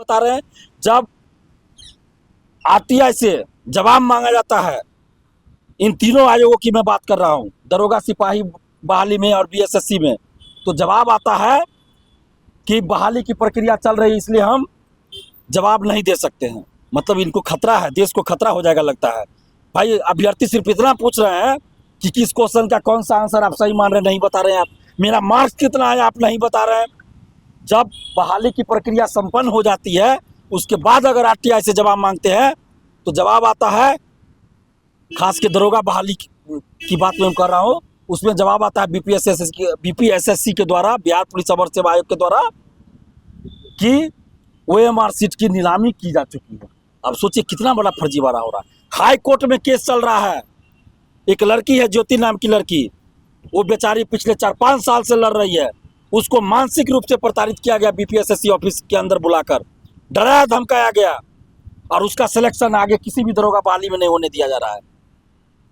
बता रहे हैं। जब आरटीआई से जवाब मांगा जाता है, इन तीनों आयोगों की मैं बात कर रहा हूँ, दरोगा सिपाही बहाली में और बीएसएससी में, तो जवाब आता है कि बहाली की प्रक्रिया चल रही है इसलिए हम जवाब नहीं दे सकते हैं। मतलब इनको खतरा है, देश को खतरा हो जाएगा लगता है। भाई अभ्यर्थी सिर्फ इतना पूछ रहे हैं कि किस क्वेश्चन का कौन सा आंसर आप सही मान रहे, नहीं बता रहे हैं आप, मेरा मार्क्स कितना है आप नहीं बता रहे हैं। जब बहाली की प्रक्रिया संपन्न हो जाती है उसके बाद अगर आरटीआई से जवाब मांगते हैं तो जवाब आता है, खास के दरोगा बहाली की बात मैं कर रहा हूँ, उसमें जवाब आता है बीपीएसएससी के द्वारा, बिहार पुलिस अवर सेवा आयोग के द्वारा, कि ओएमआर सीट की नीलामी की जा चुकी है। अब सोचिए कितना बड़ा फर्जीवाड़ा हो रहा है। हाई कोर्ट में केस चल रहा है, एक लड़की है ज्योति नाम की लड़की, वो बेचारी पिछले 4-5 साल से लड़ रही है, उसको मानसिक रूप से प्रताड़ित किया गया बीपीएसएससी ऑफिस के अंदर बुलाकर, डराया धमकाया गया, और उसका सिलेक्शन आगे किसी भी दरोगा बहाली में नहीं होने दिया जा रहा है।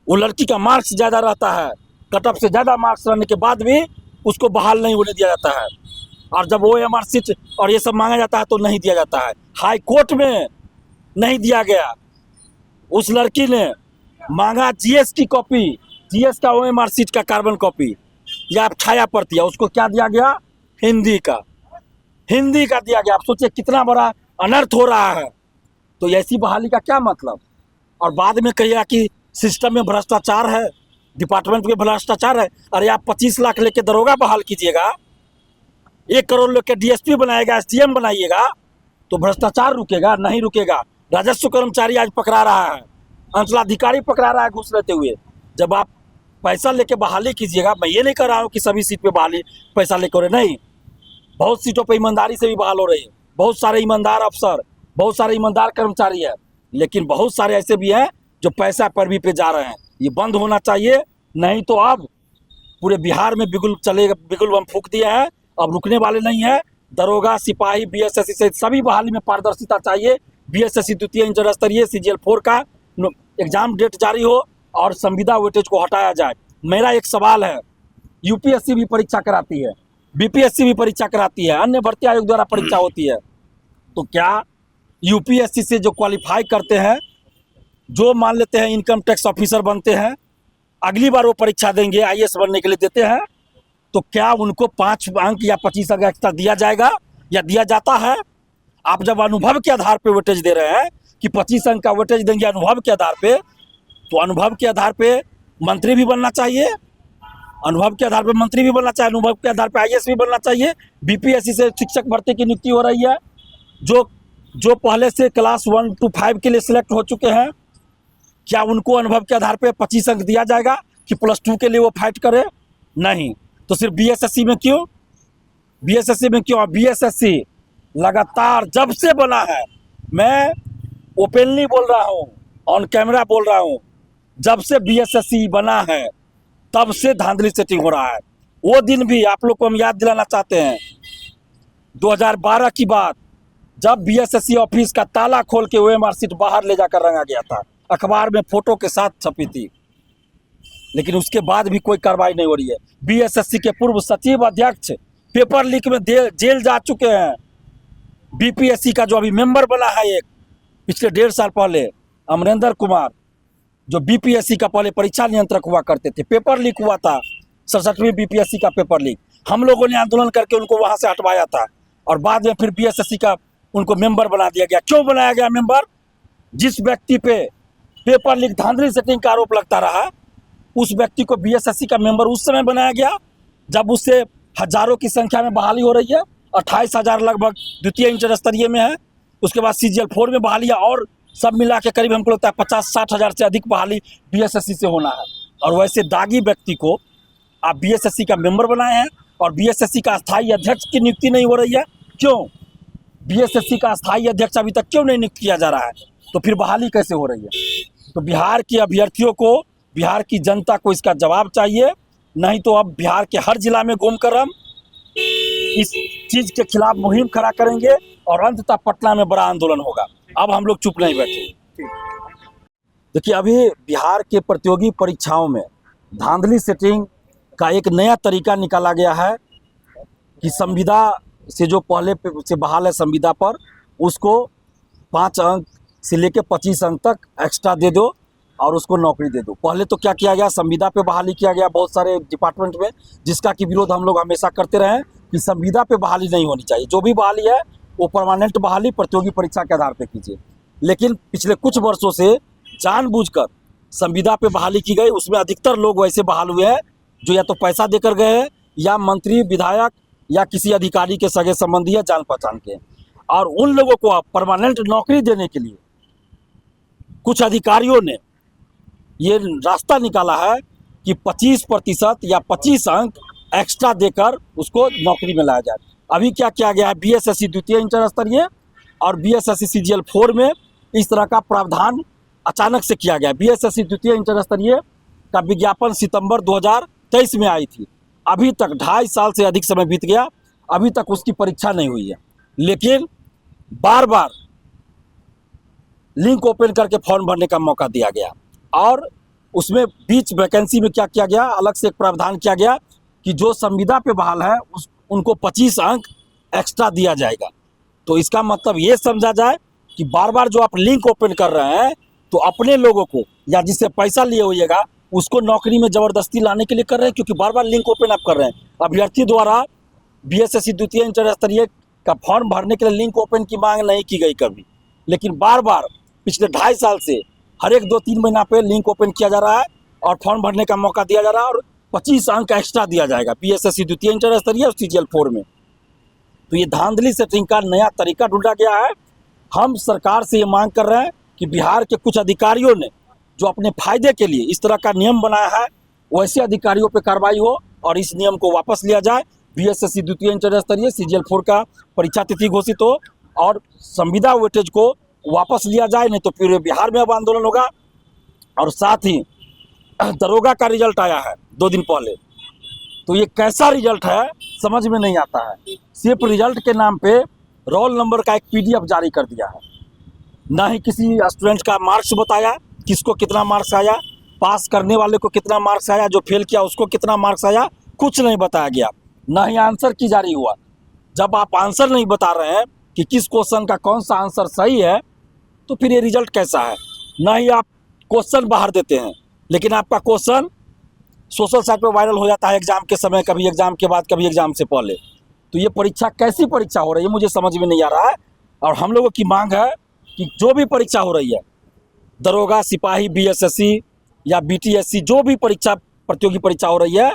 वो लड़की का मार्क्स ज़्यादा रहता है, कट ऑफ से ज़्यादा मार्क्स रहने के बाद भी उसको बहाल नहीं होने दिया जाता है, और जब ओएमआर सीट और ये सब मांगा जाता है तो नहीं दिया जाता है। हाई कोर्ट में नहीं दिया गया, उस लड़की ने मांगा जीएस की कॉपी, जीएस का ओएमआर सीट का कार्बन कॉपी या छाया प्रति, उसको क्या दिया गया, हिंदी का दिया गया। आप सोचिए कितना बड़ा अनर्थ हो रहा है। तो ऐसी बहाली का क्या मतलब। और बाद में कहिएगा कि सिस्टम में भ्रष्टाचार है, डिपार्टमेंट में भ्रष्टाचार है। अरे आप 25 लाख लेके दरोगा बहाल कीजिएगा, 1 करोड़ लेके डीएसपी बनाएगा, एसडीएम बनाइएगा, तो भ्रष्टाचार रुकेगा? नहीं रुकेगा। राजस्व कर्मचारी आज पकड़ा रहा है, अंचलाधिकारी पकड़ा रहा है घूस लेते हुए। जब आप पैसा लेके बहाली कीजिएगा, मैं ये नहीं कर रहा हूँ कि सभी सीट पे बहाली पैसा लेकर हो रहे, नहीं, बहुत सीटों पे ईमानदारी से भी बहाल हो रही है, बहुत सारे ईमानदार अफसर, बहुत सारे ईमानदार कर्मचारी है, लेकिन बहुत सारे ऐसे भी हैं जो पैसा पैरवी पे जा रहे हैं। ये बंद होना चाहिए, नहीं तो अब पूरे बिहार में बिगुल चलेगा, बिगुल हम फूंक दिए हैं, अब रुकने वाले नहीं है। दरोगा सिपाही बीएसएससी से सभी बहाली में पारदर्शिता चाहिए। बीएसएससी द्वितीय इंटर स्तरीय सीजीएल 4 का एग्जाम डेट जारी हो और संविदा वेटेज को हटाया जाए। मेरा एक सवाल है, यूपीएससी भी परीक्षा कराती है, बीपीएससी भी परीक्षा कराती है, अन्य भर्ती आयोग द्वारा परीक्षा होती है, तो क्या यूपीएससी से जो क्वालिफाई करते हैं, जो मान लेते हैं इनकम टैक्स ऑफिसर बनते हैं, अगली बार वो परीक्षा देंगे आईएएस बनने के लिए देते हैं, तो क्या उनको 5 अंक या 25 अंक एक्स्ट्रा दिया जाएगा या दिया जाता है? आप जब अनुभव के आधार पे वेटेज दे रहे हैं कि 25 अंक का वेटेज देंगे अनुभव के आधार पे, तो अनुभव के आधार पे मंत्री भी बनना चाहिए, अनुभव के आधार पे मंत्री भी बनना चाहिए, अनुभव के आधार पे आईएएस भी बनना चाहिए। बीपीएससी से शिक्षक भर्ती की नियुक्ति हो रही है, जो पहले से क्लास 1 to 5 के लिए सिलेक्ट हो चुके हैं, क्या उनको अनुभव के आधार पे 25 अंक दिया जाएगा कि +2 के लिए वो फाइट करे? नहीं। तो सिर्फ बीएसएससी में क्यों? बीएसएससी लगातार जब से बना है, मैं ओपनली बोल रहा हूँ, ऑन कैमरा बोल रहा हूँ, जब से बीएसएससी बना है तब से धांधली सेटिंग हो रहा है। वो दिन भी आप लोग को हम याद दिलाना चाहते हैं, 2012 की बात, जब बीएसएससी ऑफिस का ताला खोल के ओएमआर सीट बाहर ले जाकर रंगा गया था, अखबार में फोटो के साथ छपी थी, लेकिन उसके बाद भी कोई कार्रवाई नहीं हो रही है। बीएसएससी के पूर्व सचिव अध्यक्ष पेपर लीक में जेल जा चुके हैं। बीपीएससी का जो अभी मेंबर बना है एक पिछले 1.5 साल पहले, अमरेंद्र कुमार, जो बीपीएससी का पहले परीक्षा नियंत्रक हुआ करते थे, पेपर लीक हुआ था, 67वीं बीपीएससी का पेपर लीक, हम लोगों ने आंदोलन करके उनको वहां से हटवाया था, और बाद में फिर बीएसएससी का उनको मेंबर बना दिया गया। क्यों बनाया गया मेंबर? जिस व्यक्ति पे पेपर लीक धांधली सेटिंग का आरोप लगता रहा, उस व्यक्ति को बीएसएससी का मेंबर उस समय बनाया गया जब उससे हजारों की संख्या में बहाली हो रही है। 28,000 लगभग द्वितीय इंटर स्तरीय में है, उसके बाद सीजीएल 4 में बहाली है, और सब मिला के करीब हमको लगता है 50-60 हज़ार से अधिक बहाली बीएसएससी से होना है। और वैसे दागी व्यक्ति को आप बीएसएससी का मेंबर बनाए हैं और बीएसएससी का स्थायी अध्यक्ष की नियुक्ति नहीं हो रही है। क्यों? बीएसएससी का स्थायी अध्यक्ष अभी तक क्यों नहीं नियुक्त किया जा रहा है? तो फिर बहाली कैसे हो रही है? तो बिहार के अभ्यर्थियों को, बिहार की जनता को इसका जवाब चाहिए, नहीं तो अब बिहार के हर जिला में घूमकर हम इस चीज के खिलाफ मुहिम खड़ा करेंगे और अंततः पटना में बड़ा आंदोलन होगा। अब हम लोग चुप नहीं बैठे। देखिए, अभी बिहार के प्रतियोगी परीक्षाओं में धांधली सेटिंग का एक नया तरीका निकाला गया है कि संविदा से जो पहले से बहाल है संविदा पर, उसको 5 अंक से लेकर 25 अंक तक एक्स्ट्रा दे दो और उसको नौकरी दे दो। पहले तो क्या किया गया, संविदा पे बहाली किया गया बहुत सारे डिपार्टमेंट में, जिसका कि विरोध हम लोग हमेशा करते रहे हैं कि संविदा पे बहाली नहीं होनी चाहिए। जो भी बहाली है वो परमानेंट बहाली प्रतियोगी परीक्षा के आधार पर कीजिए। लेकिन पिछले कुछ वर्षों से जानबूझकर संविदा पे बहाली की गई। उसमें अधिकतर लोग वैसे बहाल हुए हैं जो या तो पैसा देकर गए हैं या मंत्री विधायक या किसी अधिकारी के सगे संबंधी या जान पहचान के। और उन लोगों को अब परमानेंट नौकरी देने के लिए कुछ अधिकारियों ने ये रास्ता निकाला है कि 25% या 25 अंक एक्स्ट्रा देकर उसको नौकरी में लाया जाए। अभी क्या किया गया है, बीएसएससी द्वितीय इंटर स्तरीय और बीएसएससी सीजीएल 4 में इस तरह का प्रावधान अचानक से किया गया। बीएसएससी द्वितीय इंटर स्तरीय का विज्ञापन सितंबर 2023 में आई थी। अभी तक 2.5 साल से अधिक समय बीत गया, अभी तक उसकी परीक्षा नहीं हुई है। लेकिन बार बार लिंक ओपन करके फॉर्म भरने का मौका दिया गया और उसमें बीच वैकेंसी में क्या किया गया, अलग से एक प्रावधान किया गया कि जो संविदा पे बहाल है उनको 25 अंक एक्स्ट्रा दिया जाएगा। तो इसका मतलब ये समझा जाए कि बार बार जो आप लिंक ओपन कर रहे हैं तो अपने लोगों को या जिससे पैसा लिए होइएगा उसको नौकरी में ज़बरदस्ती लाने के लिए कर रहे हैं, क्योंकि बार बार लिंक ओपन आप कर रहे हैं। अभ्यर्थी द्वारा बीएसएससी द्वितीय इंटर स्तरीय का फॉर्म भरने के लिए लिंक ओपन की मांग नहीं की गई कभी, लेकिन बार बार पिछले 2.5 साल से हर एक 2-3 महीना पे लिंक ओपन किया जा रहा है और फॉर्म भरने का मौका दिया जा रहा है और 25 अंक एक्स्ट्रा दिया जाएगा बीएसएससी द्वितीय इंटर स्तरीय और सीजीएल 4 में। तो ये धांधली सेटिंग का नया तरीका ढूंढा गया है। हम सरकार से ये मांग कर रहे हैं कि बिहार के कुछ अधिकारियों ने जो अपने फायदे के लिए इस तरह का नियम बनाया है, वैसे अधिकारियों पे कार्रवाई हो और इस नियम को वापस लिया जाए। बीएसएससी द्वितीय इंटर स्तरीय सीजीएल 4 का परीक्षा तिथि घोषित हो और संविदा वेटेज को वापस लिया जाए, नहीं तो फिर बिहार में अब आंदोलन होगा। और साथ ही दरोगा का रिजल्ट आया है 2 दिन पहले, तो ये कैसा रिजल्ट है समझ में नहीं आता है। सिर्फ रिजल्ट के नाम पे रोल नंबर का एक पीडीएफ जारी कर दिया है, ना ही किसी स्टूडेंट का मार्क्स बताया, किसको कितना मार्क्स आया, पास करने वाले को कितना मार्क्स आया, जो फेल किया उसको कितना मार्क्स आया, कुछ नहीं बताया गया। ना ही आंसर की जारी हुआ। जब आप आंसर नहीं बता रहे हैं कि किस क्वेश्चन का कौन सा आंसर सही है, तो फिर ये रिजल्ट कैसा है। ना ही आप क्वेश्चन बाहर देते हैं, लेकिन आपका क्वेश्चन सोशल साइट पर वायरल हो जाता है एग्जाम के समय, कभी एग्जाम के बाद, कभी एग्जाम से पहले। तो ये परीक्षा कैसी परीक्षा हो रही है मुझे समझ में नहीं आ रहा है। और हम लोगों की मांग है कि जो भी परीक्षा हो रही है, दरोगा, सिपाही, बीएसएससी या बीटीएससी, जो भी परीक्षा प्रतियोगी परीक्षा हो रही है,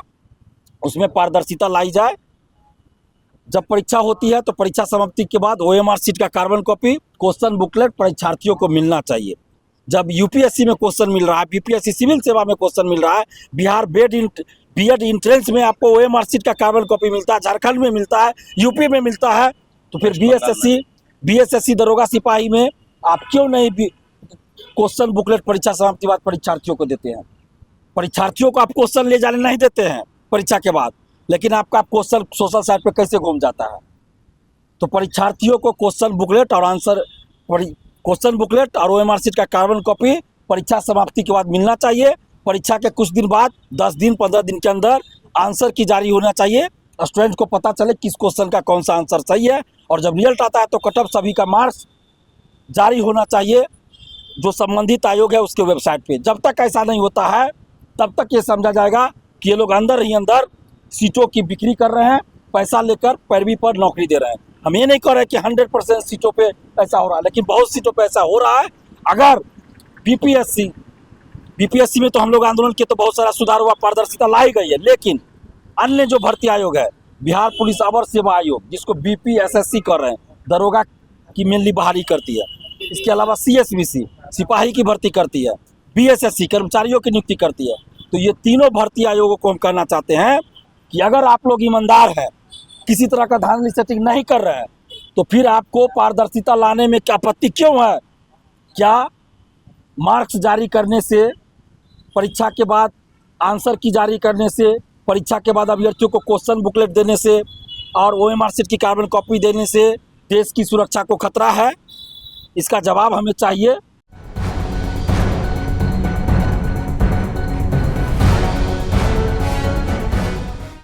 उसमें पारदर्शिता लाई जाए। जब परीक्षा होती है तो परीक्षा समाप्ति के बाद ओएमआर शीट का कार्बन कॉपी, क्वेश्चन बुकलेट परीक्षार्थियों को मिलना चाहिए। जब यूपीएससी में क्वेश्चन मिल रहा है, बीपीएससी सिविल सेवा में क्वेश्चन मिल रहा है, बिहार बीएड इंट्रेंस में आपको ओएमआर शीट का कार्बन कॉपी मिलता है, झारखंड में मिलता है, यूपी में मिलता है, तो फिर बीएसएससी दरोगा सिपाही में आप क्यों नहीं क्वेश्चन बुकलेट परीक्षा समाप्ति बाद परीक्षार्थियों को देते हैं। परीक्षार्थियों को आप क्वेश्चन ले जाने नहीं देते हैं परीक्षा के बाद, लेकिन आपका क्वेश्चन सोशल साइट पे कैसे घूम जाता है। तो परीक्षार्थियों को क्वेश्चन बुकलेट और क्वेश्चन बुकलेट और ओएमआर शीट का कार्बन कॉपी परीक्षा समाप्ति के बाद मिलना चाहिए। परीक्षा के कुछ दिन बाद 10 दिन 15 दिन के अंदर आंसर की जारी होना चाहिए, स्टूडेंट को पता चले किस क्वेश्चन का कौन सा आंसर सही है। और जब रिजल्ट आता है तो कट ऑफ सभी का मार्क्स जारी होना चाहिए जो संबंधित आयोग है उसके वेबसाइट पे। जब तक ऐसा नहीं होता है तब तक ये समझा जाएगा कि ये लोग अंदर ही अंदर सीटों की बिक्री कर रहे हैं, पैसा लेकर पैरवी पर नौकरी दे रहे हैं। हम ये नहीं कह रहे कि 100% सीटों पे ऐसा हो रहा है, लेकिन बहुत सीटों पे ऐसा हो रहा है। अगर बीपीएससी में तो हम लोग आंदोलन किए तो बहुत सारा सुधार हुआ, पारदर्शिता लाई गई है, लेकिन अन्य जो भर्ती आयोग है, बिहार पुलिस अवर सेवा आयोग जिसको बीपीएसएससी कर रहे हैं, दरोगा की मेनली बहाली करती है, इसके अलावा सीएसबीसी सिपाही की भर्ती करती है, बीएसएससी कर्मचारियों की नियुक्ति करती है। तो ये तीनों भर्ती आयोगों को हम कहना चाहते हैं कि अगर आप लोग ईमानदार हैं, किसी तरह का धांधली सेटिंग नहीं कर रहे हैं, तो फिर आपको पारदर्शिता लाने में क्या आपत्ति क्यों है। क्या मार्क्स जारी करने से, परीक्षा के बाद आंसर की जारी करने से, परीक्षा के बाद अभ्यर्थियों को क्वेश्चन बुकलेट देने से और ओएमआर शीट की कार्बन कॉपी देने से देश की सुरक्षा को खतरा है? इसका जवाब हमें चाहिए।